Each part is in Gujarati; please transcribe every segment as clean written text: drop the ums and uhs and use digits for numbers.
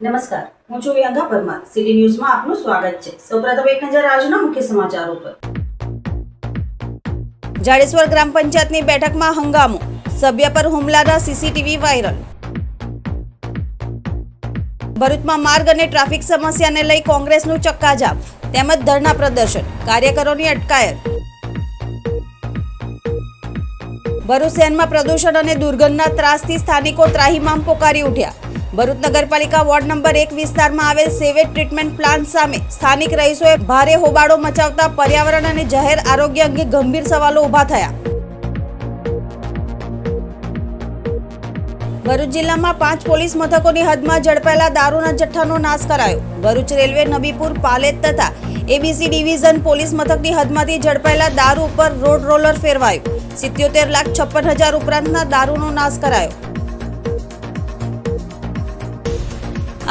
નમસ્કાર, હું છું વિહંગા પરમાર. સિટી ન્યૂઝમાં આપનું સ્વાગત છે. સૌપ્રથમ એક નજર આજના મુખ્ય સમાચારો પર. જાડેશ્વર ગ્રામ પંચાયતની બેઠકમાં હંગામો, સભ્ય પર હુમલાના સીસીટીવી વાયરલ. ભરૂચમાં માર્ગ અને ટ્રાફિક સમસ્યાને લઈ કોંગ્રેસનું ચક્કાજામ તેમજ ધરણા પ્રદર્શન, કાર્યકરોની અટકાયત. ભરૂચ શહેરમાં પ્રદૂષણ અને દુર્ગંધના ત્રાસથી સ્થાનિકો ત્રાહિમામ પોકારી ઉઠ્યા. ભરૂચ નગરપાલિકા વોર્ડ નંબર 1 વિસ્તારમાં આવેલ સેવેજ ટ્રીટમેન્ટ પ્લાન્ટ સામે સ્થાનિક રહીશોએ ભારે હોબાળો મચાવતા પર્યાવરણ અને જાહેર આરોગ્ય અંગે ગંભીર સવાલો ઊભા થયા. ભરૂચ જિલ્લામાં 5 પોલીસ મથકોની હદમાં ઝડપાયેલા દારૂના જથ્થાનો નાશ કરાયો. ભરૂચ રેલવે નબીપુર પાલેત તથા એબીસી ડિવિઝન પોલીસ મથકની હદમાંથી ઝડપાયેલા દારૂ ઉપર રોડ રોલર ફેરવાયું. 77,56,000 ઉપરાંતના દારૂનો નાશ કરાયો.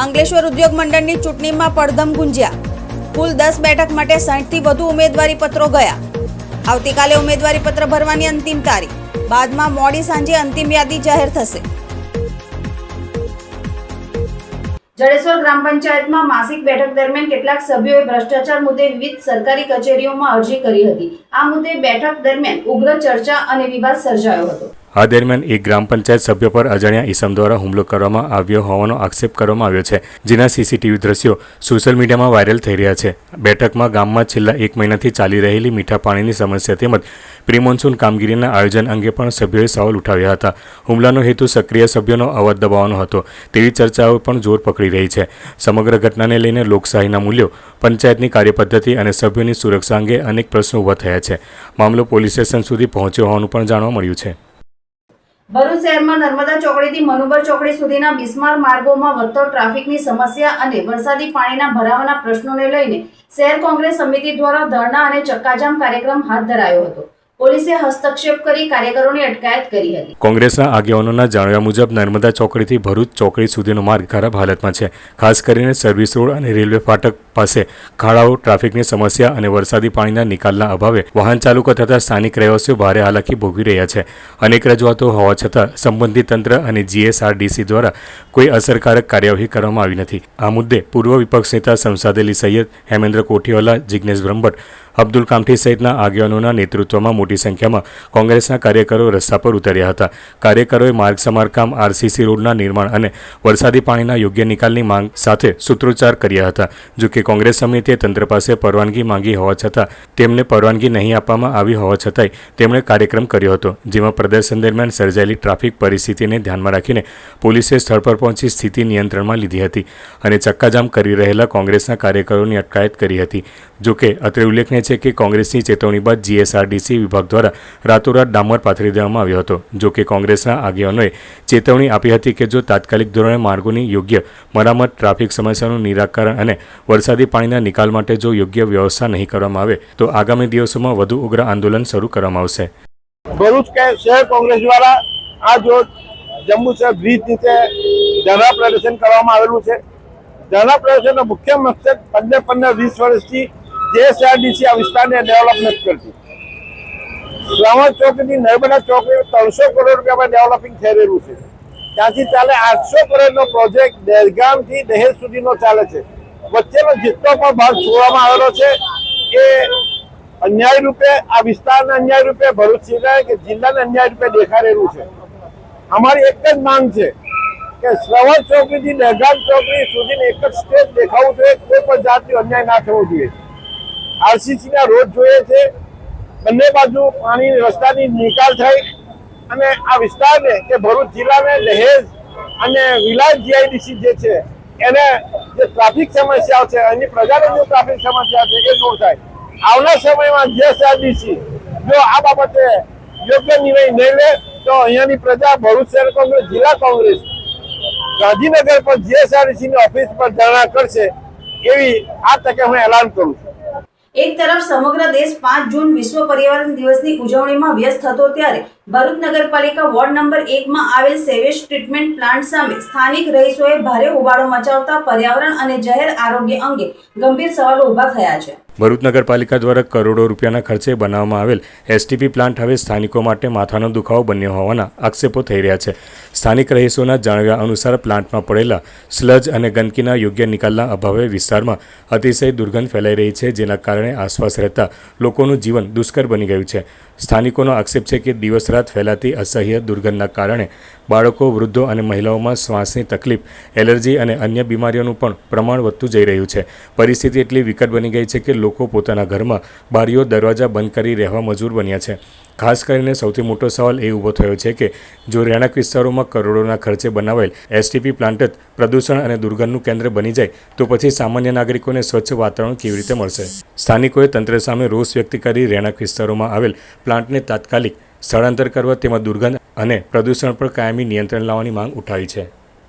અંકલેશ્વર ઉદ્યોગ મંડળની ચૂંટણીમાં પડધમ ગુંજ્યા. કુલ 10 બેઠક માટે 60થી વધુ ઉમેદવારી પત્રો ગયા. આવતીકાલે ઉમેદવારી પત્ર ભરવાની અંતિમ તારીખ. બાદમાં મોડી સાંજે અંતિમ યાદી જાહેર થશે. જડેશ્વર ગ્રામ પંચાયતમાં માસિક બેઠક દરમિયાન કેટલાક સભ્યોએ ભ્રષ્ટાચાર મુદ્દે વિવિધ સરકારી કચેરીઓમાં અરજી કરી હતી. આ મુદ્દે બેઠક દરમિયાન ઉગ્ર ચર્ચા અને વિવાદ સર્જાયો હતો. આ દરમિયાન એક ગ્રામ પંચાયત સભ્ય પર અજાણ્યા ઈસમ દ્વારા હુમલો કરવામાં આવ્યો હોવાનો આક્ષેપ કરવામાં આવ્યો છે, જેના સીસીટીવી દ્રશ્યો સોશિયલ મીડિયામાં વાયરલ થઈ રહ્યા છે. બેઠકમાં ગામમાં છેલ્લા 1 મહિનાથી ચાલી રહેલી મીઠા પાણીની સમસ્યા તેમજ પ્રી મોન્સૂન કામગીરીના આયોજન અંગે પણ સભ્યોએ સવાલ ઉઠાવ્યા હતા. હુમલાનો હેતુ સક્રિય સભ્યોનો અવાજ દબાવવાનો હતો તેવી ચર્ચાઓ પણ જોર પકડી રહી છે. સમગ્ર ઘટનાને લઈને લોકશાહીના મૂલ્યો, પંચાયતની કાર્યપદ્ધતિ અને સભ્યોની સુરક્ષા અંગે અનેક પ્રશ્નો ઊભા થયા છે. મામલો પોલીસ સ્ટેશન સુધી પહોંચ્યો હોવાનું પણ જાણવા મળ્યું છે. ભરૂચ શહેરમાં નર્મદા ચોકડીથી મનુબર ચોકડી સુધીના બિસ્માર માર્ગોમાં વધતો ટ્રાફિકની સમસ્યા અને વરસાદી પાણીના ભરાવાના પ્રશ્નોને લઈને શહેર કોંગ્રેસ સમિતિ દ્વારા ધરણા અને ચક્કાજામ કાર્યક્રમ હાથ ધરાયો હતો. પોલીસે હસ્તક્ષેપ કરી કાર્યકરોની અટકાયત કરી હતી. કોંગ્રેસના આગેવાનોના જણાવ્યા મુજબ નર્મદા ચોકડીથી ભરૂચ ચોકડી સુધીનો માર્ગ ખરાબ હાલતમાં છે. ખાસ કરીને સર્વિસ રોડ અને રેલવે ફાટક પાસે ખાડાઓ, ટ્રાફિકની સમસ્યા અને વરસાદી પાણીના નિકાલના અભાવે વાહન ચાલકો તથા સ્થાનિક રહેવાસીઓ ભારે હાલાકી ભોગવી રહ્યા છે. અનેક રજૂઆતો હોવા છતાં સંબંધિત તંત્ર અને જીએસઆરડીસી દ્વારા કોઈ અસરકારક કાર્યવાહી કરવામાં આવી નથી. આ મુદ્દે પૂર્વ વિપક્ષ નેતા શમશાદ અલી સૈયદ, હેમેન્દ્ર કોઠીવાલા, જિગ્નેશ બ્રહ્મભટ્ટ, અબ્દુલ કામઠી સહિતના આગેવાનોના નેતૃત્વમાં મોટી સંખ્યામાં કોંગ્રેસના કાર્યકરો રસ્તા પર ઉતર્યા હતા. કાર્યકરોએ માર્ગ સમારકામ, આરસીસી રોડના નિર્માણ અને વરસાદી પાણીના યોગ્ય નિકાલની માંગ સાથે સૂત્રોચ્ચાર કર્યા હતા. જોકે કોંગ્રેસ સમિતિએ તંત્ર પાસે પરવાનગી માંગી હોવા છતાં તેમને પરવાનગી નહીં આપવામાં આવી હોવા છતાંય તેમણે કાર્યક્રમ કર્યો હતો, જેમાં પ્રદર્શન દરમિયાન સર્જાયેલી ટ્રાફિક પરિસ્થિતિને ધ્યાનમાં રાખીને પોલીસે સ્થળ પર પહોંચી સ્થિતિ નિયંત્રણમાં લીધી હતી અને ચક્કાજામ કરી રહેલા કોંગ્રેસના કાર્યકરોની અટકાયત કરી હતી. જોકે અત્રે ઉલ્લેખનીય છે કે કોંગ્રેસની ચેતવણી બાદ જીએસઆરડીસી વિભાગ દ્વારા રાતોરાત ડામર પાથરી દેવામાં આવ્યો હતો. જોકે કોંગ્રેસના આગેવાનોએ ચેતવણી આપી હતી કે જો તાત્કાલિક ધોરણે માર્ગોની યોગ્ય મરામત, ટ્રાફિક સમસ્યાનું નિરાકરણ અને વરસાદી પાણીના નિકાલ માટે જો યોગ્ય વ્યવસ્થા નહીં કરવામાં આવે તો આગામી દિવસોમાં વધુ ઉગ્ર આંદોલન શરૂ કરવામાં આવશે. ભરૂચ શહેર કોંગ્રેસ દ્વારા આજ રોજ જંબુસર બ્રિજ નીચે ધરણા પ્રદર્શન કરવામાં આવેલું છે. ધરણા પ્રદર્શનનો મુખ્ય મકસદ 15-20 વર્ષથી જીએસઆરડીસી આ વિસ્તારને ડેવલપ નથી કરતી. શ્રાવણ ચોકથી નર્મદા ચોકડી 300 કરોડ રૂપિયામાં ડેવલપિંગ થઈ રહેલું છે. ત્યાંથી ચાલે 800 કરોડનો પ્રોજેક્ટ દહેગામથી દહેજ સુધીનો ચાલે છે. વચ્ચેનો જેટલો પણ ભાગ છોડવામાં આવેલો છે એ અન્યાય રૂપે આ વિસ્તારના અન્યાય રૂપે ભરૂચ જિલ્લાના અન્યાય રૂપે દેખાડેલું છે. અમારી એક જ માંગ છે કે શ્રવણ ચોકડીથી દહેગામ ચોકડી સુધીને એક જ સ્ટેજ દેખાવું જોઈએ. કોઈ પણ જાતનો અન્યાય ના થવો જોઈએ. આરસીસીના રોડ જોઈએ છે. બંને બાજુ પાણી રસ્તાની નિકાલ થઈ અને આ વિસ્તારને કે ભરૂચ જિલ્લાને દહેજ અને વિલાયત જીઆઈડીસી જે છે એને જે ટ્રાફિક સમસ્યાઓ છે, એની પ્રજાને જે ટ્રાફિક સમસ્યા છે એ દૂર થાય. આવનાર સમયમાં જીએસઆરડીસી જો આ બાબતે યોગ્ય નિર્ણય નહીં લે તો અહીંયાની પ્રજા ભરૂચ શહેર કોંગ્રેસ, જિલ્લા કોંગ્રેસ ગાંધીનગર પર જીએસઆરડીસીની ઓફિસ પર ધરણા કરશે એવી આ તકે હું એલાન કરું છું. એક તરફ સમગ્ર દેશ 5 જૂન વિશ્વ પર્યાવરણ દિવસની ઉજવણીમાં વ્યસ્ત હતો ત્યારે ભરૂચ નગરપાલિકા વોર્ડ નંબર 1 માં આવેલ સેવેજ ટ્રીટમેન્ટ પ્લાન્ટ સામે સ્થાનિક રહીશોએ ભારે હોબાળો મચાવતા પર્યાવરણ અને જાહેર આરોગ્ય અંગે ગંભીર સવાલો ઊભા થયા છે. ભરૂચ નગરપાલિકા દ્વારા કરોડો રૂપિયાના ખર્ચે બનાવવામાં આવેલ એસટીપી પ્લાન્ટ હવે સ્થાનિકો માટે માથાનો દુખાવો બન્યો હોવાના આક્ષેપો થઈ રહ્યા છે. સ્થાનિક રહીશોના જણાવ્યા અનુસાર પ્લાન્ટમાં પડેલા સ્લજ અને ગંદકીના યોગ્ય નિકાલના અભાવે વિસ્તારમાં અતિશય દુર્ગંધ ફેલાઈ રહી છે, જેના કારણે આસપાસ રહેતા લોકોનું જીવન દુષ્કર બની ગયું છે. સ્થાનિકોનો આક્ષેપ છે કે દિવસ રાત ફેલાતી અસહ્ય દુર્ગંધના કારણે બાળકો, વૃદ્ધો અને મહિલાઓમાં શ્વાસની તકલીફ, એલર્જી અને અન્ય બીમારીઓનું પણ પ્રમાણ વધતું જઈ રહ્યું છે. પરિસ્થિતિ એટલી વિકટ બની ગઈ છે કે લોકો પોતાના ઘરમાં બારીઓ દરવાજા બંધ કરી રહેવા મજબૂર બન્યા છે. ખાસ કરીને સૌથી મોટો સવાલ એ ઊભો થયો છે કે જો રહેણાંક વિસ્તારોમાં કરોડોના ખર્ચે બનાવાયેલ એસટીપી પ્લાન્ટ જ પ્રદૂષણ અને દુર્ગંધનું કેન્દ્ર બની જાય તો પછી સામાન્ય નાગરિકોને સ્વચ્છ વાતાવરણ કેવી રીતે મળશે? સ્થાનિકોએ તંત્ર સામે રોષ વ્યક્ત કરી રહેણાંક વિસ્તારોમાં આવેલ પ્લાન્ટને તાત્કાલિક સ્થળાંતર કરવા, તેમાં દુર્ગંધ અને પ્રદૂષણ પર કાયમી નિયંત્રણ લાવવાની માંગ ઉઠાવી છે.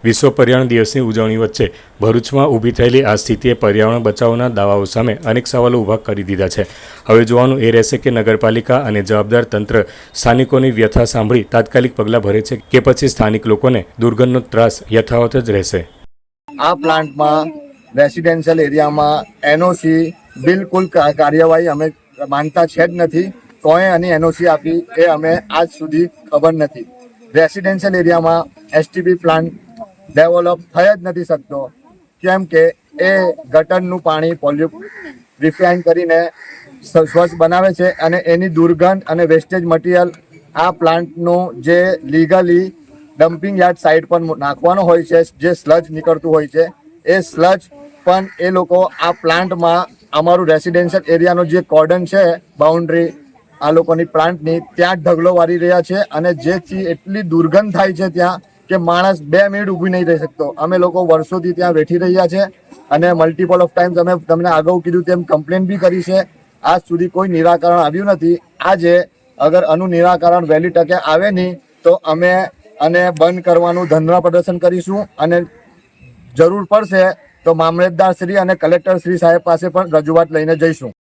વિશ્વ પર્યાવરણ દિવસની ઉજવણી વચ્ચે ભરૂચમાં ઊભી થયેલી આ સ્થિતિએ પર્યાવરણ બચાવના દાવાઓ સામે અનેક સવાલો ઊભા કરી દીધા છે. હવે જોવાનું એ રહેશે કે નગરપાલિકા અને જવાબદાર તંત્ર સ્થાનિકોની વ્યથા સાંભળી તાત્કાલિક પગલાં ભરે છે કે પછી સ્થાનિક લોકોને દુર્ગંધનો ત્રાસ યથાવત જ રહેશે. આ પ્લાન્ટમાં રેસિડેન્શિયલ એરિયામાં એનઓસી બિલકુલ કાર્યવાહી અમે માનતા છે જ નથી. કોઈ આની એનઓસી આપી એ અમે આજ સુધી ખબર નથી. રેસિડેન્શિયલ એરિયામાં એસટીપી પ્લાન્ટ ડેવલપ થઈ જ નથી શકતો, કેમ કે એ ગટરનું પાણી રિફાઇન કરીને સ્વચ્છ બનાવે છે અને એની દુર્ગંધ અને વેસ્ટેજ મટીરિયલ આ પ્લાન્ટનું જે લીગલી ડમ્પિંગ યાર્ડ સાઇડ પર નાખવાનો હોય છે, જે સ્લજ નીકળતું હોય છે, એ સ્લજ પણ એ લોકો આ પ્લાન્ટમાં અમારું રેસિડેન્શિયલ એરિયાનો જે કોર્ડન છે, બાઉન્ડ્રી આ લોકોની પ્લાન્ટની, ત્યાં જ ઢગલો વાળી રહ્યા છે અને જેથી એટલી દુર્ગંધ થાય છે ત્યાં કે માણસ 2 મિનિટ ઊભી નહીં રહી શકતો. અમે લોકો વર્ષોથી ત્યાં બેઠી રહ્યા છે અને મલ્ટિપલ ઓફ ટાઈમ્સ અમે તમને અગાઉ કીધું તેમ કમ્પ્લેન બી કરી છે. આજ સુધી કોઈ નિરાકરણ આવ્યું નથી. આજે અગર આનું નિરાકરણ વહેલી તકે આવે નહીં તો અમે આને બંધ કરવાનું ધરણા પ્રદર્શન કરીશું અને જરૂર પડશે તો મામલતદાર શ્રી અને કલેક્ટર શ્રી સાહેબ પાસે પણ રજૂઆત લઈને જઈશું.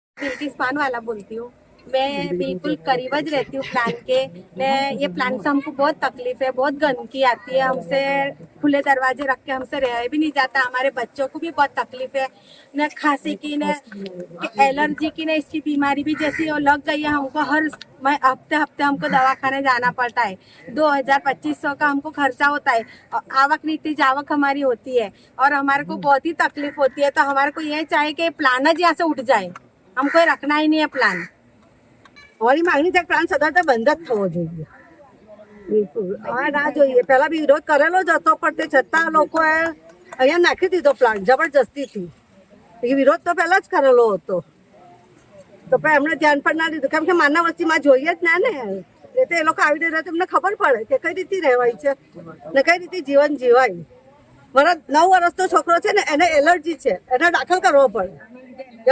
वाला बोलती हूँ मैं, बिल्कुल करीब ज रहती हूँ प्लांट के ने ये प्लांट से हमको बहुत तकलीफ है, बहुत गंदगी आती है, हमसे खुले दरवाजे रख के हमसे रह भी नहीं जाता, हमारे बच्चों को भी बहुत तकलीफ है न खांसी की न एलर्जी की न इसकी बीमारी भी जैसी लग गई है हमको. हर हफ्ते हफ्ते हमको दवाखाने जाना पड़ता है. 2000-2500 का हमको खर्चा होता है. आवक नीति जावक हमारी होती है और हमारे को बहुत ही तकलीफ होती है. तो हमारे को ये चाहिए कि प्लान ज यहाँ से उठ जाए, हमको रखना ही नहीं है प्लान. અમારી માંગણી છે પ્લાન્ટ સદંતર બંધ જ થવો જોઈએ. બિલકુલ આ ના જોઈએ. પહેલા બી વિરોધ કરેલો જ હતો, પણ તે છતાં લોકોએ અહીંયા નાખી દીધો પ્લાન્ટ જબરજસ્તીથી. એ વિરોધ તો પહેલા જ કરેલો હતો, તો પણ એમણે ધ્યાન પણ ના દીધું, કેમ કે માનવ વસ્તીમાં જોઈએ જ ના ને. એ તો એ લોકો આવી રહ્યા એમને ખબર પડે કે કઈ રીતે રહેવાય છે ને કઈ રીતે જીવન જીવાય. મારા 9 વર્ષનો છોકરો છે ને, એને એલર્જી છે, એને દાખલ કરવો પડે.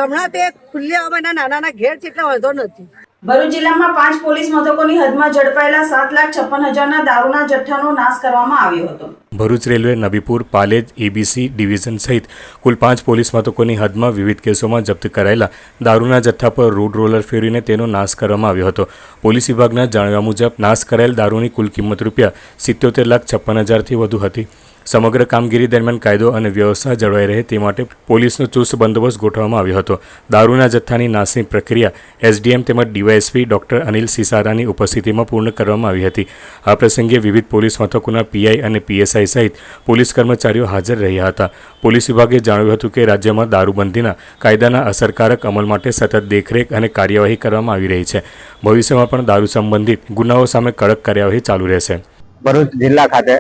હમણાં તે ખુલ્લે એના નાના ઘેર છે એટલે વાંધો નથી. ભરૂચ જિલ્લામાં 5 પોલીસ મથકોની હદમાં ઝડપાયેલા 7,56,000ના દારૂના જથ્થાનો નાશ કરવામાં આવ્યો હતો. Bharuch railway, Nabipur, Palej, ABC division સહિત કુલ 5 પોલીસ મથકોની હદમાં વિવિધ કેસોમાં જપ્ત કરાયેલા દારૂના જથ્થા પર રોડ રોલર ફેરવીને તેનો નાશ કરવામાં આવ્યો હતો. પોલીસ વિભાગના જણાવ્યા મુજબ નાશ કરાયેલ દારૂની કુલ કિંમત ₹77,56,000થી વધુ હતી. સમગ્ર કામગીરી દરમિયાન કાયદો અને વ્યવસ્થા જળવાઈ રહે તે માટે પોલીસનો ચુસ્ત બંદોબસ્ત ગોઠવવામાં આવ્યો હતો. દારૂના જથ્થાની નાશની પ્રક્રિયા એસડીએમ તેમજ ડીવાયએસપી ડોક્ટર અનિલ સિસારાની ઉપસ્થિતિમાં પૂર્ણ કરવામાં આવી હતી. આ પ્રસંગે વિવિધ પોલીસ મથકોના પીઆઈ અને પીએસઆઈ સહિત પોલીસ કર્મચારીઓ હાજર રહ્યા હતા. પોલીસ વિભાગે જણાવ્યું હતું કે રાજ્યમાં દારૂબંધીના કાયદાના અસરકારક અમલ માટે સતત દેખરેખ અને કાર્યવાહી કરવામાં આવી રહી છે. ભવિષ્યમાં પણ દારૂ સંબંધિત ગુનાઓ સામે કડક કાર્યવાહી ચાલુ રહેશે. ભરૂચ જિલ્લા ખાતે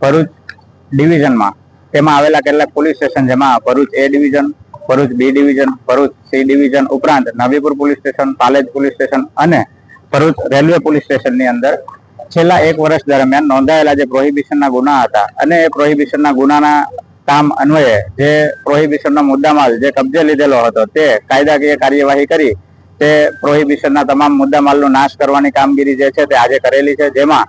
ભરૂચ ડિવિઝનમાં તેમાં આવેલા કેટલાક પોલીસ સ્ટેશન, જેમાં Bharuch A division, Bharuch B division, Bharuch C division ઉપરાંત Navipur police station, Palej police station અને ભરૂચ રેલવે પોલીસ સ્ટેશનની અંદર છેલ્લા 1 વર્ષ દરમિયાન નોંધાયેલા જે પ્રોહિબિશનના ગુના હતા અને એ પ્રોહિબિશનના ગુનાના કામ અન્વયે જે પ્રોહિબિશનનો મુદ્દામાલ જે કબજે લીધેલો હતો તે કાયદાકીય કાર્યવાહી કરી તે પ્રોહિબિશનના તમામ મુદ્દામાલનો નાશ કરવાની કામગીરી જે છે તે આજે કરેલી છે. જેમાં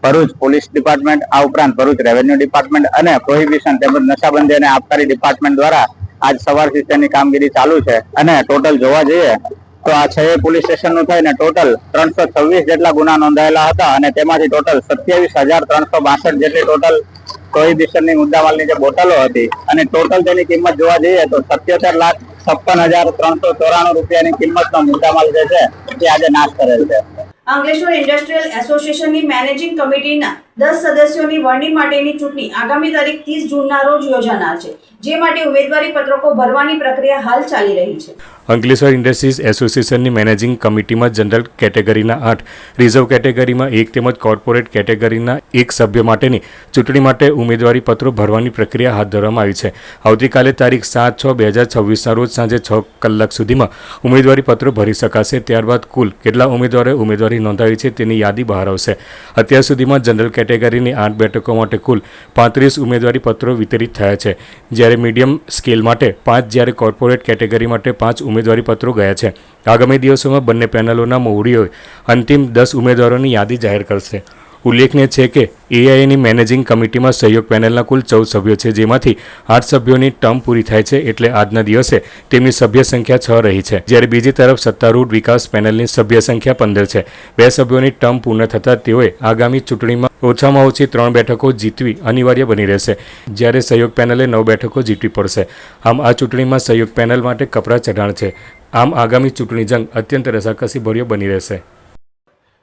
ભરૂચ પોલીસ ડિપાર્ટમેન્ટ, આ ઉપરાંત ભરૂચ રેવન્યુ ડિપાર્ટમેન્ટ અને પ્રોહિબિશન તેમજ નશાબંધી અને આબકારી ડિપાર્ટમેન્ટ દ્વારા આજ સવારથી તેની કામગીરી ચાલુ છે અને ટોટલ જોવા જઈએ તો આ 6 પોલીસ સ્ટેશનનું થઈને ટોટલ 326 જેટલા ગુના નોંધાયેલા હતા અને તેમાંથી ટોટલ 27,362 જેટલી ટોટલ પ્રોહિબિશનની મુદ્દામાલની જે બોટલો હતી અને ટોટલ તેની કિંમત જોવા જઈએ તો 77,56,394 રૂપિયાની કિંમતનો મુદ્દામાલ જે છે તે આજે નાશ કરેલ છે. અંકલેશ્વર ઇન્ડસ્ટ્રીયલ એસોસિએશનની મેનેજિંગ કમિટીના 10 સદસ્યોની વરણી માટેની ચૂંટણી આગામી તારીખ 30 જૂનના રોજ યોજાનાર છે, જે માટે ઉમેદવારી પત્રકો ભરવાની પ્રક્રિયા હાલ ચાલી રહી છે. અંકલેશ્વર ઇન્ડસ્ટ્રીઝ એસોસિએશનની મેનેજિંગ કમિટીમાં જનરલ કેટેગરીના 8, રિઝર્વ કેટેગરીમાં 1 તેમજ કોર્પોરેટ કેટેગરીના 1 સભ્ય માટેની ચૂંટણી માટે ઉમેદવારી પત્રો ભરવાની પ્રક્રિયા હાથ ધરવામાં આવી છે. આવતીકાલે તારીખ 7/6/2026ના રોજ સાંજે 6 કલાક સુધીમાં ઉમેદવારી પત્રો ભરી શકાશે. ત્યારબાદ કુલ કેટલા ઉમેદવારોએ ઉમેદવારી નોંધાવી છે તેની યાદી બહાર આવશે. અત્યાર સુધીમાં જનરલ કેટેગરીની 8 બેઠકો માટે કુલ 35 ઉમેદવારી પત્રો વિતરિત થયા છે, જ્યારે મીડિયમ સ્કેલ માટે 5, જ્યારે કોર્પોરેટ કેટેગરી માટે 5 ઉમેદવારી પત્રો ગયા છે. આગામી દિવસોમાં બંને પેનલોના મોવડીઓ અંતિમ 10 ઉમેદવારોની યાદી જાહેર કરશે. ઉલ્લેખનીય છે કે એઆઈની મેનેજિંગ કમિટીમાં સહયોગ પેનલના કુલ 14 સભ્યો છે, જેમાંથી 8 સભ્યોની ટર્મ પૂરી થાય છે, એટલે આજના દિવસે તેમની સભ્ય સંખ્યા 6 રહી છે, જ્યારે બીજી તરફ સત્તારૂઢ વિકાસ પેનલની સભ્ય સંખ્યા 15 છે. 2 સભ્યોની ટર્મ પૂર્ણ થતાં તેઓએ આગામી ચૂંટણીમાં ઓછામાં ઓછી 3 બેઠકો જીતવી અનિવાર્ય બની રહેશે, જ્યારે સહયોગ પેનલે 9 બેઠકો જીતવી પડશે. આમ આ ચૂંટણીમાં સહયોગ પેનલ માટે કપરા ચઢાણ છે. આમ આગામી ચૂંટણી જંગ અત્યંત રસાકસીભર્યો બની રહેશે.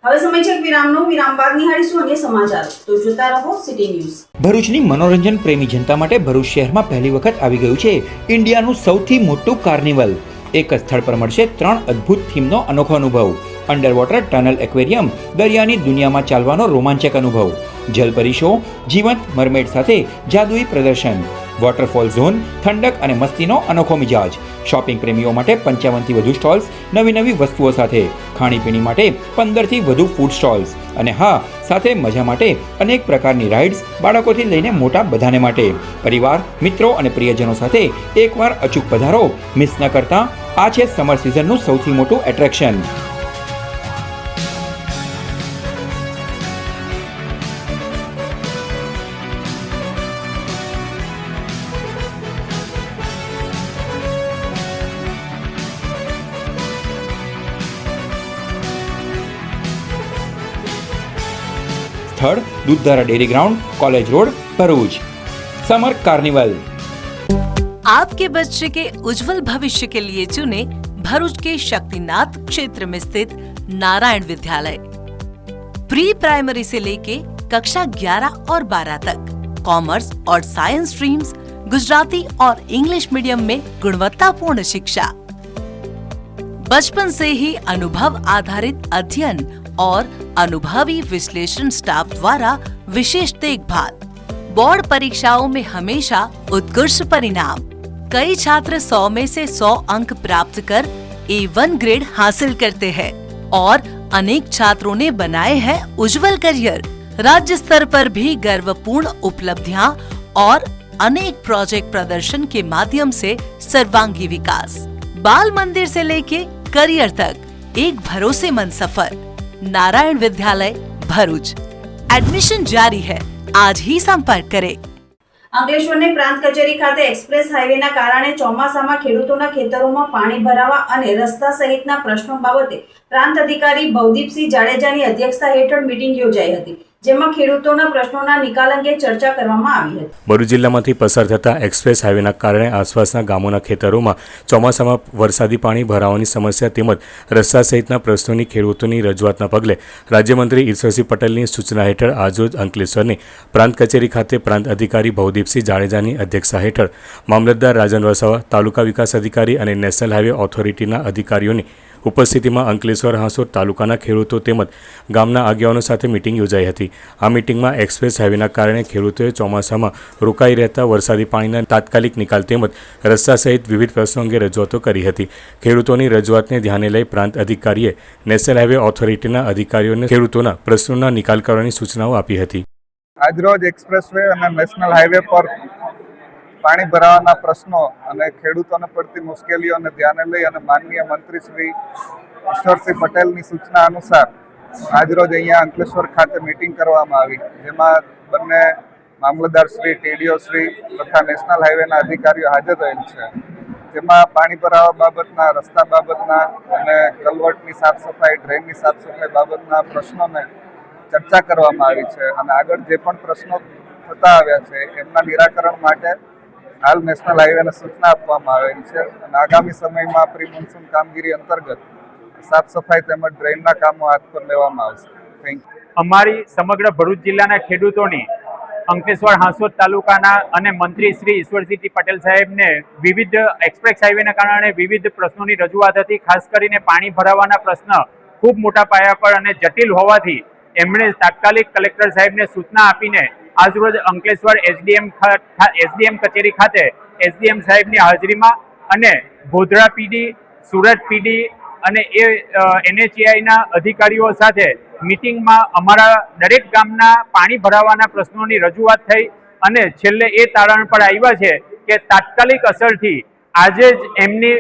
હવે સમય છે વિરામનો. વિરામ બાદ નિહાળીશું અન્ય સમાચાર. તો જોતા રહો સિટી ન્યૂઝ. ભરૂચની મનોરંજન પ્રેમી જનતા માટે ભરૂચ શહેરમાં પહેલી વખત આવી ગયું છે ઇન્ડિયાનું સૌથી મોટું કાર્નિવલ. એક જ સ્થળ પર મળશે 3 અદ્ભુત થીમનો અનોખો અનુભવ. અંડર વોટર ટનલ એક્વેરિયમ, દરિયાની દુનિયામાં ચાલવાનો રોમાંચક અનુભવ, જલપરી શો, જીવંત મરમેડ સાથે જાદુઈ પ્રદર્શન, વોટરફોલ ઝોન, ઠંડક અને મસ્તીનો અનોખો મિજાજ. શોપિંગ પ્રેમીઓ માટે 55થી વધુ સ્ટોલ્સ, નવી વસ્તુઓ સાથે. ખાણીપીણી માટે 15થી વધુ ફૂડ સ્ટોલ્સ. અને હા, સાથે મજા માટે અનેક પ્રકારની રાઇડ્સ, બાળકોથી લઈને મોટા બધાને માટે. પરિવાર, મિત્રો અને પ્રિયજનો સાથે એકવાર અચૂક પધારો. મિસ ન કરતા. આ છે સમર સિઝનનું સૌથી મોટું એટ્રેક્શન. સ્થળ Dudhdhara dairy ground, college road, Bharuch. Summer carnival. आपके बच्चे के उज्जवल भविष्य के लिए चुने भरूच के शक्तिनाथ क्षेत्र में स्थित नारायण विद्यालय. प्री प्राइमरी से लेके कक्षा 11 और 12 तक कॉमर्स और साइंस स्ट्रीम्स, गुजराती और इंग्लिश मीडियम में गुणवत्तापूर्ण शिक्षा. बचपन से ही अनुभव आधारित अध्ययन और अनुभवी विश्लेषण स्टाफ द्वारा विशेष देखभाल. बोर्ड परीक्षाओं में हमेशा उत्कृष्ट परिणाम. कई छात्र 100 में से 100 अंक प्राप्त कर A1 ग्रेड हासिल करते हैं और अनेक छात्रों ने बनाए हैं उज्जवल करियर. राज्य स्तर पर भी गर्वपूर्ण उपलब्धियां और अनेक प्रोजेक्ट प्रदर्शन के माध्यम से सर्वांगी विकास. बाल मंदिर से लेके करियर तक एक भरोसेमंद सफर. नारायण विद्यालय भरूच. एडमिशन जारी है. आज ही संपर्क करें. અંકલેશ્વરની પ્રાંત કચેરી ખાતે એક્સપ્રેસ હાઈવેના કારણે ચોમાસામાં ખેડૂતોના ખેતરોમાં પાણી ભરાવા અને રસ્તા સહિતના પ્રશ્નો બાબતે પ્રાંત અધિકારી ભવદીપસિંહ જાડેજાની અધ્યક્ષતા હેઠળ મીટિંગ યોજાઈ હતી, જેમાં ખેડૂતોના પ્રશ્નોના નિકાલ અંગે ચર્ચા કરવામાં આવી હતી. ભરૂચ જિલ્લામાંથી પસાર થતા એક્સપ્રેસ હાઈવેના કારણે આસપાસના ગામોના ખેતરોમાં ચોમાસામાં વરસાદી પાણી ભરાવાની સમસ્યા તેમજ રસ્તા સહિતના પ્રશ્નોની ખેડૂતોની રજૂઆતના પગલે રાજ્યમંત્રી ઈશ્વરસિંહ પટેલની સૂચના હેઠળ આજરોજ અંકલેશ્વરની પ્રાંત કચેરી ખાતે પ્રાંત અધિકારી ભવદીપસિંહ જાડેજાની અધ્યક્ષતા હેઠળ મામલતદાર રાજન વસાવા, તાલુકા વિકાસ અધિકારી અને નેશનલ હાઈવે ઓથોરિટીના અધિકારીઓની ઉપસ્થિતિમાં અંકલેશ્વર હાંસોદ તાલુકાના ખેડૂતો તેમજ ગામના આગેવાનો સાથે મીટિંગ યોજાઈ હતી. આ મીટિંગમાં એક્સપ્રેસ હાઈવેના કારણે ખેડૂતોએ ચોમાસામાં રોકાઈ રહેતા વરસાદી પાણીના તાત્કાલિક નિકાલ તેમજ રસ્તા સહિત વિવિધ પ્રશ્નો અંગે રજૂઆતો કરી હતી. ખેડૂતોની રજૂઆતને ધ્યાને લઈ પ્રાંત અધિકારીએ નેશનલ હાઈવે ઓથોરિટીના અધિકારીઓને ખેડૂતોના પ્રશ્નોના નિકાલ કરવાની સૂચનાઓ આપી હતી. આજરોજ એક્સપ્રેસવે અને નેશનલ હાઈવે પર પાણી ભરાવાના પ્રશ્નો અને ખેડૂતોને પડતી મુશ્કેલીઓને ધ્યાને લઈ અને માનનીય મંત્રી શ્રી ઈશ્વરસિંહ પટેલની સૂચના અનુસાર આજરોજ અહીંયા અંકલેશ્વર ખાતે મીટિંગ કરવામાં આવી, જેમાં બંને મામલતદાર શ્રી, ટીડીઓ શ્રી તથા નેશનલ હાઈવેના અધિકારીઓ હાજર રહેલ છે. જેમાં પાણી ભરાવા બાબતના, રસ્તા બાબતના અને કલવર્ટની સાફ સફાઈ, ડ્રેનની સાફ સફાઈ બાબતના પ્રશ્નોને ચર્ચા કરવામાં આવી છે અને આગળ જે પણ પ્રશ્નો થતા આવ્યા છે એમના નિરાકરણ માટે હાલ નેશનલ હાઈવેને સૂચના આપવામાં આવેલી છે અને આગામી સમયમાં પ્રી મોન્સૂન કામગીરી અંતર્ગત સાફ સફાઈ તેમજ ડ્રેનના કામો હાથ પર લેવામાં આવશે. Thank you. અમારી સમગ્ર ભરૂચ જિલ્લાના ખેડૂતોની અંકલેશ્વર હાંસોદ તાલુકાના અને મંત્રી શ્રી ઈશ્વરસિંહ પટેલ સાહેબને વિવિધ એક્સપ્રેસ હાઈવેના કારણે વિવિધ પ્રશ્નોની રજૂઆત હતી. ખાસ કરીને પાણી ભરાવાના પ્રશ્ન ખૂબ મોટા પાયા પર અને જટિલ હોવાથી એમણે તાત્કાલિક કલેક્ટર સાહેબને સૂચના આપીને આજરોજ અંકલેશ્વર એસડીએમ કચેરી ખાતે એસડીએમ સાહેબની હાજરીમાં અને ગોધરા પીડી, સુરત પીડી અને NHAIના અધિકારીઓ સાથે મીટિંગમાં અમારા દરેક ગામના પાણી ભરાવાના પ્રશ્નોની રજૂઆત થઈ અને છેલ્લે એ તારણ પર આવ્યા છે કે તાત્કાલિક અસરથી આજે જ એમની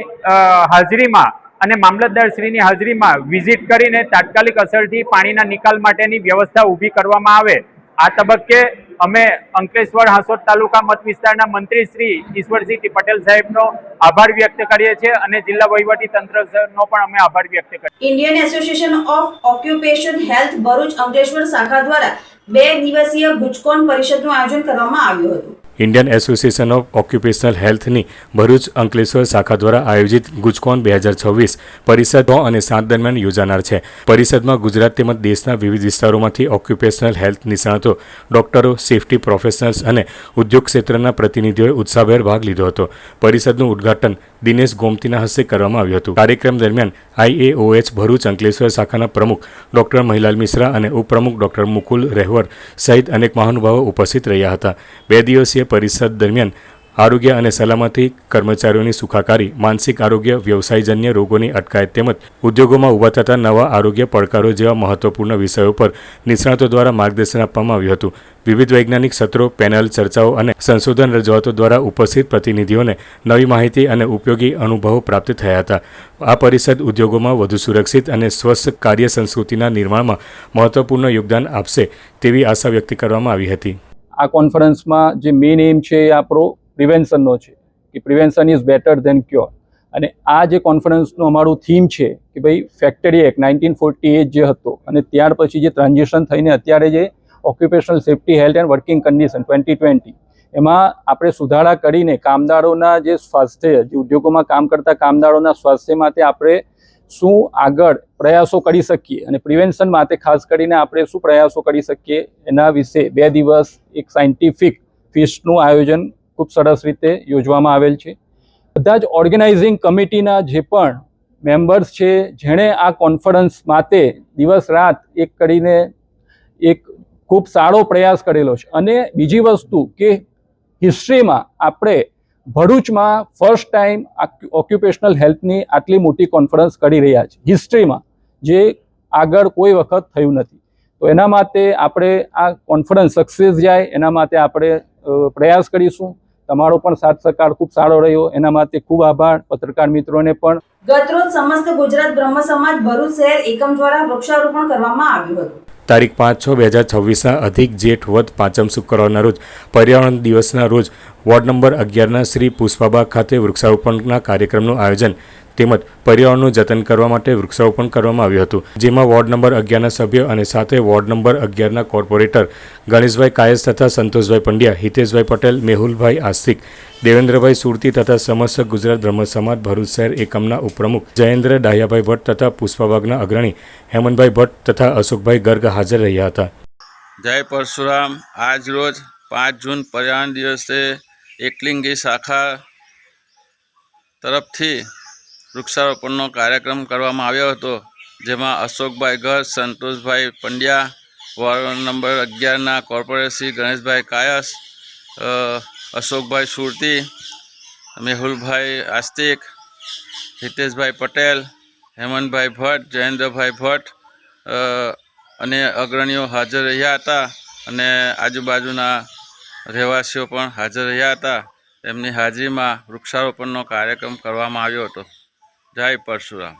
હાજરીમાં અને મામલતદારશ્રીની હાજરીમાં વિઝિટ કરીને તાત્કાલિક અસરથી પાણીના નિકાલ માટેની વ્યવસ્થા ઊભી કરવામાં આવે. આ તબક્કે અમે અંકલેશ્વર હાંસોદ તાલુકા મત વિસ્તારના મંત્રી શ્રી ઈશ્વરસિંહ પટેલ સાહેબનો આભાર વ્યક્ત કરીએ છીએ અને જિલ્લા વહીવટી તંત્રનો પણ અમે આભાર વ્યક્ત કરીએ. Indian association of occupation health Bharuch Ankleshwar શાખા દ્વારા 2 દિવસીય ગુજકોન પરિષદનું આયોજન કરવામાં આવ્યું હતું. ઇન્ડિયન એસોસિએશન ઓફ ઓક્યુપેશનલ હેલ્થની ભરૂચ અંકલેશ્વર શાખા દ્વારા આયોજિત ગુજકોન 2026 પરિષદ 9 અને 7 દરમિયાન યોજાનાર છે. પરિષદમાં ગુજરાત તેમજ દેશના વિવિધ વિસ્તારોમાંથી ઓક્યુપેશનલ હેલ્થ નિષ્ણાતો, ડોક્ટરો, સેફટી પ્રોફેશનલ્સ અને ઉદ્યોગ ક્ષેત્રના પ્રતિનિધિઓએ ઉત્સાહભેર ભાગ લીધો હતો. પરિષદનું ઉદ્ઘાટન દિનેશ ગોમતીના હસ્તે કરવામાં આવ્યું હતું. કાર્યક્રમ દરમિયાન IAOH ભરૂચ અંકલેશ્વર શાખાના પ્રમુખ ડોક્ટર મહિલાલ મિશ્રા અને ઉપપ્રમુખ ડોક્ટર મુકુલ રહેવર સહિત અનેક મહાનુભાવો ઉપસ્થિત રહ્યા હતા. 2 દિવસીય પરિષદ દરમિયાન આરોગ્ય અને સલામતી, કર્મચારીઓની સુખાકારી, માનસિક આરોગ્ય, વ્યવસાયજન્ય રોગોની અટકાયત તેમજ ઉદ્યોગોમાં ઊભા થતા નવા આરોગ્ય પડકારો જેવા મહત્વપૂર્ણ વિષયો પર નિષ્ણાતો દ્વારા માર્ગદર્શન આપવામાં આવ્યું હતું. વિવિધ વૈજ્ઞાનિક સત્રો, પેનલ ચર્ચાઓ અને સંશોધન રજૂઆતો દ્વારા ઉપસ્થિત પ્રતિનિધિઓને નવી માહિતી અને ઉપયોગી અનુભવો પ્રાપ્ત થયા હતા. આ પરિષદ ઉદ્યોગોમાં વધુ સુરક્ષિત અને સ્વસ્થ કાર્ય સંસ્કૃતિના નિર્માણમાં મહત્વપૂર્ણ યોગદાન આપશે તેવી આશા વ્યક્ત કરવામાં આવી હતી. આ કોન્ફરન્સમાં જે મેઇન એમ છે એ આપણો પ્રિવેન્શનનો છે કે prevention is better than cure. અને આ જે કોન્ફરન્સનું અમારું થીમ છે કે ભાઈ ફેક્ટરી એક્ટ 1948 જે હતો અને ત્યાર પછી જે ટ્રાન્ઝિશન થઈને અત્યારે જે occupational safety health and working condition 2020 એમાં આપણે સુધારા કરીને કામદારોના જે સ્વાસ્થ્ય, જે ઉદ્યોગોમાં કામ કરતા કામદારોના સ્વાસ્થ્ય માટે આપણે શું આગળ પ્રયાસો કરી શકીએ અને પ્રિવેન્શન માટે ખાસ કરીને આપણે શું પ્રયાસો કરી શકીએ એના વિશે 2 દિવસ એક સાયન્ટિફિક ફીસ્ટનું આયોજન ખૂબ સરસ રીતે યોજવામાં આવેલ છે. બધા જ ઓર્ગેનાઇઝિંગ કમિટીના જે પણ મેમ્બર્સ છે જેણે આ કોન્ફરન્સ માટે દિવસ રાત એક કરીને એક ખૂબ સારો પ્રયાસ કરેલો છે. અને બીજી વસ્તુ કે હિસ્ટ્રીમાં આપણે ભરૂચમાં ફર્સ્ટ ટાઈમ ઓક્યુપેશનલ હેલ્થની આટલી મોટી કોન્ફરન્સ કરી રહ્યા છે હિસ્ટ્રીમાં, જે આગળ કોઈ વખત થયું નથી. તો એના માટે આપણે આ કોન્ફરન્સ સક્સેસ જાય એના માટે આપણે પ્રયાસ કરીશું. તમારો પણ સાથ સહકાર ખૂબ સારો રહ્યો એના માટે ખૂબ આભાર. પત્રકાર મિત્રોને પણ. ગતરોજ સમસ્ત ગુજરાત બ્રહ્મ સમાજ ભરૂચ શહેર એકમ દ્વારા વૃક્ષારોપણ કરવામાં આવ્યું હતું. તારીખ 5/6/2024ના અધિક જેઠ વદ 5મ શુક્રવારના રોજ પર્યાવરણ દિવસના રોજ વોર્ડ નંબર 11ના શ્રી પુષ્પાબા ખાતે વૃક્ષારોપણના કાર્યક્રમનું આયોજન તેમજ પર્યાવરણનું જતન કરવા માટે વૃક્ષારોપણ કરવામાં આવ્યું હતું. જેમાં વોર્ડ નંબર 11ના સભ્યો અને સાથે વોર્ડ નંબર 11ના કોર્પોરેટર ગણેશભાઈ કાયસ તથા સંતોષભાઈ પંડ્યા, હિતેશભાઈ પટેલ, મેહુલભાઈ આસ્તિક, દેવેન્દ્રભાઈ સુરતી તથા સમસ્ત ગુજરાત બ્રહ્મ સમાજ ભરૂચ શહેર એકમના ઉપપ્રમુખ જયેન્દ્ર ડાહ્યાભાઈ ભટ્ટ તથા પુષ્પાબાગના અગ્રણી હેમંતભાઈ ભટ્ટ તથા અશોકભાઈ ગર્ગ હાજર રહ્યા હતા. જય પરશુરામ. આજ રોજ 5 જૂન પર્યાવરણ દિવસે એકલિંગી શાખા તરફથી વૃક્ષારોપણનો કાર્યક્રમ કરવામાં આવ્યો હતો. જેમાં અશોકભાઈ ગર્ગ, સંતોષભાઈ પંડ્યા, વોર્ડ નંબર 11ના કોર્પોરેટર શ્રી ગણેશભાઈ કાયસ, અશોકભાઈ સુરતી, મેહુલભાઈ આસ્તિક, હિતેશભાઈ પટેલ, હેમંતભાઈ ભટ્ટ, જયેન્દ્રભાઈ ભટ્ટ અને અગ્રણીઓ હાજર રહ્યા હતા અને આજુબાજુના રહેવાસીઓ પણ હાજર રહ્યા હતા. તેમની હાજરીમાં વૃક્ષારોપણનો કાર્યક્રમ કરવામાં આવ્યો હતો. જય પરશુરામ.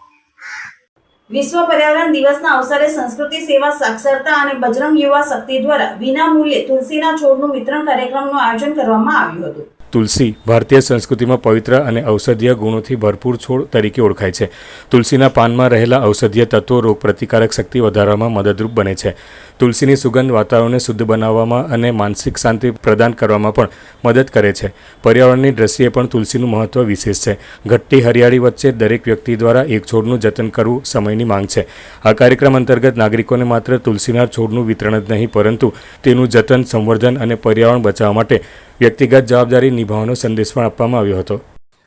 વિશ્વ પર્યાવરણ દિવસના અવસરે સંસ્કૃતિ સેવા સાક્ષરતા અને બજરંગ યુવા શક્તિ દ્વારા વિના મૂલ્યે તુલસીના છોડનું વિતરણ કાર્યક્રમનું આયોજન કરવામાં આવ્યું હતું. તુલસી ભારતીય સંસ્કૃતિમાં પવિત્ર અને ઔષધીય ગુણોથી ભરપૂર છોડ તરીકે ઓળખાય છે. તુલસીના પાનમાં રહેલા ઔષધીય તત્વો રોગપ્રતિકારક શક્તિ વધારવામાં મદદરૂપ બને છે. તુલસીની સુગંધ વાતાવરણને શુદ્ધ બનાવવામાં અને માનસિક શાંતિ પ્રદાન કરવામાં પણ મદદ કરે છે. પર્યાવરણની દ્રષ્ટિએ પણ તુલસીનું મહત્વ વિશેષ છે. ઘટતી હરિયાળી વચ્ચે દરેક વ્યક્તિ દ્વારા એક છોડનું જતન કરવું સમયની માંગ છે. આ કાર્યક્રમ અંતર્ગત નાગરિકોને માત્ર તુલસીના છોડનું વિતરણ જ નહીં પરંતુ તેનું જતન, સંવર્ધન અને પર્યાવરણ બચાવવા માટે વ્યક્તિગત જવાબદારી નિભાવવાનો સંદેશ પણ આપવામાં આવ્યો હતો.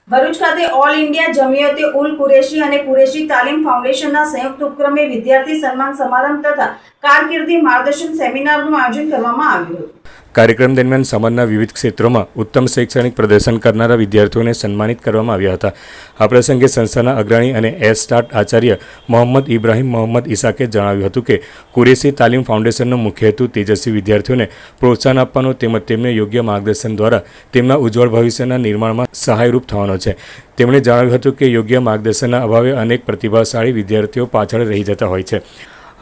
ભરૂચ ખાતે ઓલ ઇન્ડિયા જમિયતે ઉલ કુરેશી અને કુરેશી તાલીમ ફાઉન્ડેશનના સંયુક્ત ઉપક્રમે વિદ્યાર્થી સન્માન સમારંભ તથા કારકિર્દી માર્ગદર્શન સેમિનારનું આયોજન કરવામાં આવ્યું હતું. કાર્યક્રમ દરમિયાન સમાજના વિવિધ ક્ષેત્રોમાં ઉત્તમ શૈક્ષણિક પ્રદર્શન કરનારા વિદ્યાર્થીઓને સન્માનિત કરવામાં આવ્યા હતા. આ પ્રસંગે સંસ્થાના અગ્રણી અને સ્ટાર્ટ આચાર્ય મોહમ્મદ ઇબ્રાહીમ મોહમ્મદ ઇસાકે જણાવ્યું હતું કે કુરેશી તાલીમ ફાઉન્ડેશનનો મુખ્ય હેતુ તેજસ્વી વિદ્યાર્થીઓને પ્રોત્સાહન આપવાનો તેમજ તેમને યોગ્ય માર્ગદર્શન દ્વારા તેમના ઉજ્જવળ ભવિષ્યના નિર્માણમાં સહાયરૂપ થવાનો છે. તેમણે જણાવ્યું હતું કે યોગ્ય માર્ગદર્શનના અભાવે અનેક પ્રતિભાશાળી વિદ્યાર્થીઓ પાછળ રહી જતા હોય છે.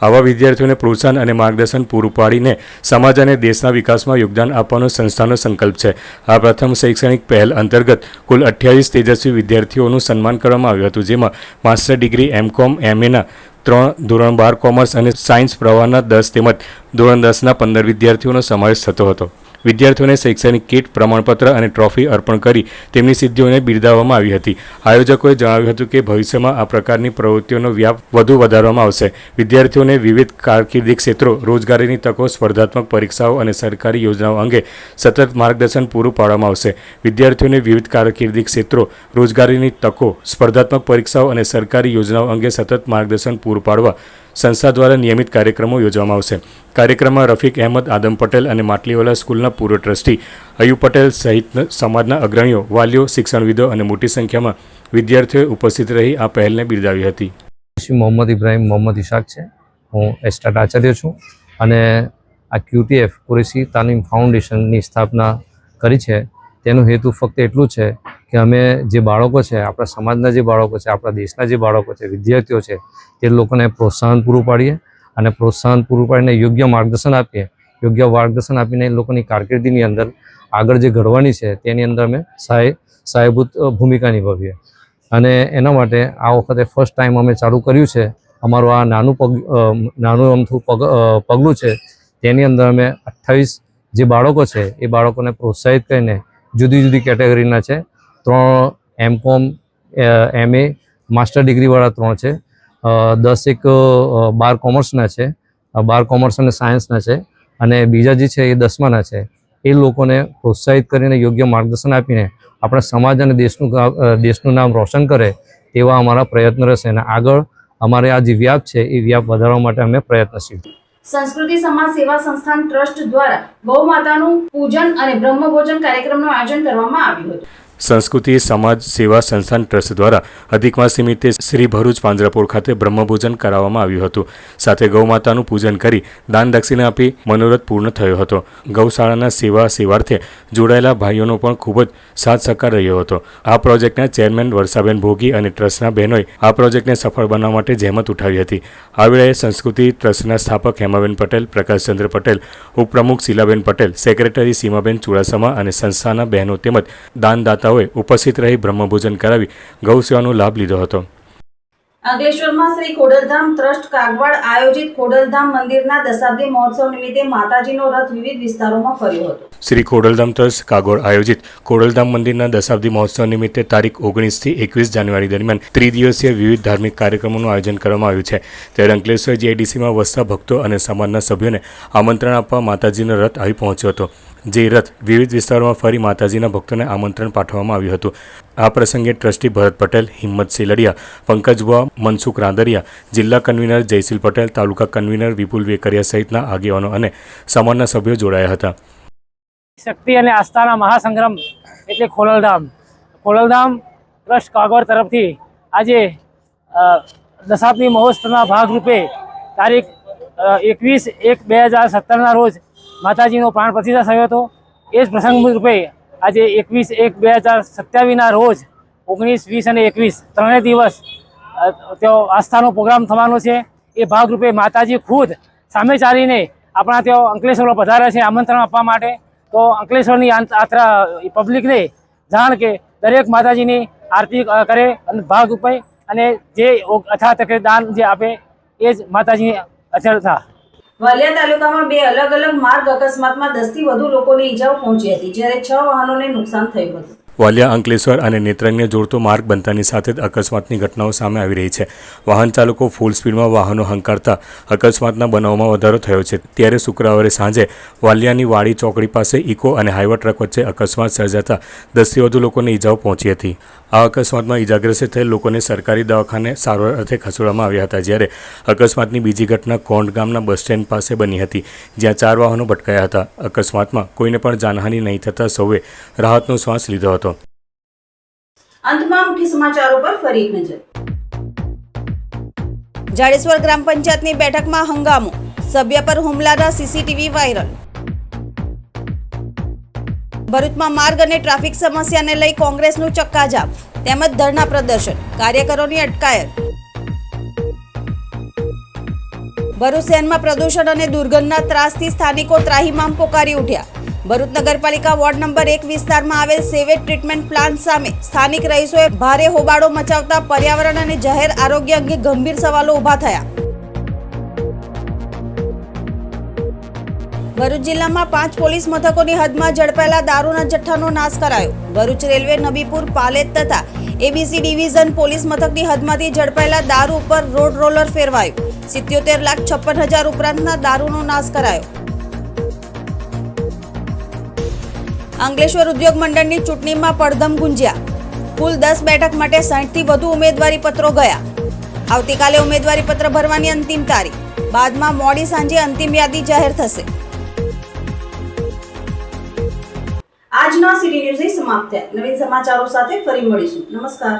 આવા વિદ્યાર્થીઓને પ્રોત્સાહન અને માર્ગદર્શન પૂરું પાડીને સમાજ અને દેશના વિકાસમાં યોગદાન આપવાનો સંસ્થાનો સંકલ્પ છે. આ પ્રથમ શૈક્ષણિક પહેલ અંતર્ગત કુલ 28 તેજસ્વી વિદ્યાર્થીઓનું સન્માન કરવામાં આવ્યું હતું, જેમાં માસ્ટર ડિગ્રી MCOM MAના 3, ધોરણ 12 કોમર્સ અને સાયન્સ પ્રવાહના 10 તેમજ ધોરણ 10ના 15 વિદ્યાર્થીઓનો સમાવેશ થતો હતો. વિદ્યાર્થીઓને શૈક્ષણિક કીટ, પ્રમાણપત્ર અને ટ્રોફી અર્પણ કરી તેમની સિદ્ધિઓને બિરદાવવામાં આવી હતી. આયોજકોએ જણાવ્યું હતું કે ભવિષ્યમાં આ પ્રકારની પ્રવૃત્તિઓનો વ્યાપ વધુ વધારવામાં આવશે. વિદ્યાર્થીઓને વિવિધ કારકિર્દી ક્ષેત્રો, રોજગારીની તકો, સ્પર્ધાત્મક પરીક્ષાઓ અને સરકારી યોજનાઓ અંગે સતત માર્ગદર્શન પૂરું પાડવામાં આવશે. વિદ્યાર્થીઓને વિવિધ કારકિર્દી ક્ષેત્રો, રોજગારીની તકો, સ્પર્ધાત્મક પરીક્ષાઓ અને સરકારી યોજનાઓ અંગે સતત માર્ગદર્શન પૂરું પાડવા સંસ્થા દ્વારા નિયમિત કાર્યક્રમો યોજવામાં આવશે. કાર્યક્રમમાં રફીક અહેમદ, આદમ પટેલ અને માટલીવાલા સ્કૂલના પૂર્વ ટ્રસ્ટી અયુબ પટેલ સહિત સમાજના અગ્રણીઓ, વાલીઓ, શિક્ષણવિદો અને મોટી સંખ્યામાં વિદ્યાર્થીઓએ ઉપસ્થિત રહી આ પહેલને બિરદાવી હતી. મોહમ્મદ ઇબ્રાહીમ મોહમ્મદ ઇશાક છે. હું સ્ટાર્ટ આચાર્ય છું અને આ QTF કુરેશી તાલીમ ફાઉન્ડેશનની સ્થાપના કરી છે. તેનો હેતુ ફક્ત એટલું છે કે અમે જે બાળકો છે, આપણા સમાજના જે બાળકો છે, આપણા દેશના જે બાળકો છે, વિદ્યાર્થીઓ છે, તે લોકોને પ્રોત્સાહન પૂરું પાડીએ અને પ્રોત્સાહન પૂરું પાડીને યોગ્ય માર્ગદર્શન આપીએ. યોગ્ય માર્ગદર્શન આપીને એ લોકોની કારકિર્દીની અંદર આગળ જે ઘડવાની છે તેની અંદર અમે સહાયભૂત ભૂમિકા નિભાવીએ. અને એના માટે આ વખતે ફર્સ્ટ ટાઈમ અમે ચાલુ કર્યું છે. અમારું આ નાનું અમથું પગલું છે. તેની અંદર અમે 28 જે બાળકો છે એ બાળકોને પ્રોત્સાહિત કરીને જુદી જુદી કેટેગરીના છે. 3 MCOM MA માસ્ટર ડિગ્રીવાળા 3 છે, 10 એક 12 કોમર્સના છે, 12 કોમર્સ અને સાયન્સના છે, અને બીજા જે છે એ 10માના છે. એ લોકોને પ્રોત્સાહિત કરીને યોગ્ય માર્ગદર્શન આપીને આપણા સમાજ અને દેશનું નામ રોશન કરે તેવા અમારા પ્રયત્ન રહેશે. અને આગળ અમારે આ જે વ્યાપ છે એ વ્યાપ વધારવા માટે અમે પ્રયત્નશીલ. સંસ્કૃતિ સમાજ સેવા સંસ્થાન ટ્રસ્ટ દ્વારા ગૌ માતાનું પૂજન અને બ્રહ્મભોજન કાર્યક્રમનું આયોજન કરવામાં આવ્યું હતું. સંસ્કૃતિ સમાજ સેવા સંસ્થાન ટ્રસ્ટ દ્વારા અધિક માસ નિમિત્તે શ્રી ભરૂચ પાંજરાપોળ ખાતે બ્રહ્મભોજન કરાવવામાં આવ્યું હતું. સાથે ગૌમાતાનું પૂજન કરી દાન દક્ષિણા આપી મનોરથ પૂર્ણ થયો હતો. ગૌશાળાના સેવાર્થે જોડાયેલા ભાઈઓનો પણ ખૂબ જ સાથ સહકાર રહ્યો હતો. આ પ્રોજેક્ટના ચેરમેન વર્ષાબેન ભોગી અને ટ્રસ્ટના બહેનોએ આ પ્રોજેક્ટને સફળ બનાવવા માટે જહેમત ઉઠાવી હતી. આ વેળાએ સંસ્કૃતિ ટ્રસ્ટના સ્થાપક હેમાબેન પટેલ, પ્રકાશચંદ્ર પટેલ, ઉપપ્રમુખ શીલાબેન પટેલ, સેક્રેટરી સીમાબેન ચુડાસમા અને સંસ્થાના બહેનો તેમજ દાનદાતા ઉપસ્થિત રહી બ્રહ્મભોજન કરાવી ગૌ સેવાનો લાભ લીધો હતો. અંકલેશ્વરમાં શ્રી ખોડલધામ ટ્રસ્ટ કાગવાડ આયોજિત ખોડલધામ મંદિરના દશાબ્દી મહોત્સવ નિમિત્તે માતાજીનો રથ વિવિધ વિસ્તારોમાં ફર્યો હતો. શ્રી ખોડલધામ ટ્રસ્ટ કાગોડ આયોજિત ખોડલધામ મંદિરના દશાબ્દી મહોત્સવ નિમિત્તે તારીખ 19 થી 21 જાન્યુઆરી દરમિયાન ત્રિદિવસીય વિવિધ ધાર્મિક કાર્યક્રમોનું આયોજન કરવામાં આવ્યું છે. ત્યારે અંકલેશ્વર GIDCમાં વસતા ભક્તો અને સમાજના સભ્યોને આમંત્રણ આપવા માતાજીનો રથ આવી પહોંચ્યો હતો. જે રથ વિવિધ વિસ્તારોમાં ફરી માતાજીના ભક્તોને આમંત્રણ પાઠવવામાં આવ્યું હતું. આ પ્રસંગે ટ્રસ્ટી ભરત પટેલ, હિંમત સેલડિયા, પંકજ બુઆ, મનસુખ રાંદરિયા, જિલ્લા કન્વીનર જયશીલ પટેલ, તાલુકા કન્વીનર વિપુલ વેકરિયા સહિતના આગેવાનો અને સમાજના સભ્યો જોડાયા હતા. શક્તિ અને આસ્થાના મહાસંગ્રામ એટલે ખોડલધામ ટ્રસ્ટ કાગોડ તરફથી આજે દશાબ્દી મહોત્સવના ભાગરૂપે તારીખ 21/1/2017ના રોજ માતાજીનો પ્રાણ પ્રતિષ્ઠા થયો હતો. એ જ પ્રસંગ રૂપે આજે 21/1/2027ના રોજ 19, 20 અને 21 ત્રણેય દિવસ તેઓ આસ્થાનો પ્રોગ્રામ થવાનો છે. એ ભાગરૂપે માતાજી ખુદ સામે ચાલીને આપણા તેઓ અંકલેશ્વરમાં પધાર્યા છે આમંત્રણ આપવા માટે. તો અંકલેશ્વરની યાત્રા પબ્લિકને જાણ કે દરેક માતાજીની આરતી કરે અને ભાગ ઉપે અને જે અથાતક દાન જે આપે એ જ માતાજીની અથડતા. વાલિયા તાલુકામાં 2 અલગ અલગ માર્ગ અકસ્માતમાં 10 થી વધુ લોકોને ઈજાઓ પહોંચી હતી, જ્યારે 6 વાહનોને નુકસાન થયું હતું. વાલિયા અંકલેશ્વર અને નેત્રંગને જોડતો માર્ગ બનતાની સાથે જ અકસ્માતની ઘટનાઓ સામે આવી રહી છે. વાહન ચાલકો ફૂલ સ્પીડમાં વાહનો હંકારતા અકસ્માતના બનાવમાં વધારો થયો છે. ત્યારે શુક્રવારે સાંજે વાલિયાની વાડી ચોકડી પાસે ઇકો અને હાઈવા ટ્રક વચ્ચે અકસ્માત સર્જાતા 10 થી વધુ લોકોને ઈજાઓ પહોંચી હતી. આ અકસ્માતમાં ઈજાગ્રસ્ત થયેલ લોકોને સરકારી દવાખાને સારવાર અર્થે ખસેડવામાં આવ્યા હતા, જ્યારે અકસ્માતની બીજી ઘટના કોંઢ ગામના બસ સ્ટેન્ડ પાસે બની હતી, જ્યાં 4 વાહનો ભટકાયા હતા. અકસ્માતમાં કોઈને પણ જાનહાનિ નહીં થતાં સૌએ રાહતનો શ્વાસ લીધો હતો. અંતમાં મુખ્ય સમાચારો પર ફરી એક નજર. જાડેશ્વર ગ્રામ પંચાયતની બેઠકમાં હંગામો, સભ્ય પર હુમલાના સીસીટીવી વાયરલ. ભરૂચમાં માર્ગ અને ટ્રાફિક સમસ્યાને લઈ કોંગ્રેસનું ચક્કાજામ તેમજ ધરણા પ્રદર્શન, કાર્યકરોની અટકાયત. ભરૂચ શહેરમાં પ્રદૂષણ અને દુર્ગંધના ત્રાસથી સ્થાનિકો ત્રાહિમામ પોકારી ઉઠ્યા. ભરૂચ નગરપાલિકા વોર્ડ નંબર 1 વિસ્તારમાં આવેલ સેવેજ ટ્રીટમેન્ટ પ્લાન્ટ સામે સ્થાનિક રહીશોએ ભારે હોબાળો મચાવતા પર્યાવરણ અને જાહેર આરોગ્ય અંગે ગંભીર સવાલો ઊભા થયા. ભરૂચ જિલ્લામાં 5 પોલીસ મથકોની હદમાં ઝડપાયેલા દારૂના જથ્થાનો નાશ કરાયો. ભરૂચ રેલવે નબીપુર, પાલેજ તથા એબીસી ડિવિઝન પોલીસ મથકની હદમાંથી ઝડપાયેલા દારૂ ઉપર રોડ રોલર ફેરવાયું. 77,56,000 ઉપરાંતના દારૂનો નાશ કરાયો. અંકલેશ્વર ઉદ્યોગ મંડળની ચૂંટણીમાં પડધમ ગુંજ્યા. કુલ 10 બેઠક માટે 60 થી વધુ ઉમેદવારી પત્રો ગયા. આવતીકાલે ઉમેદવારી પત્ર ભરવાની અંતિમ તારીખ. બાદમાં મોડી સાંજે અંતિમ યાદી જાહેર થશે. આજના સિટી ન્યૂઝ સમાપ્ત થયા. નવીન સમાચારો સાથે ફરી મળીશું. નમસ્કાર.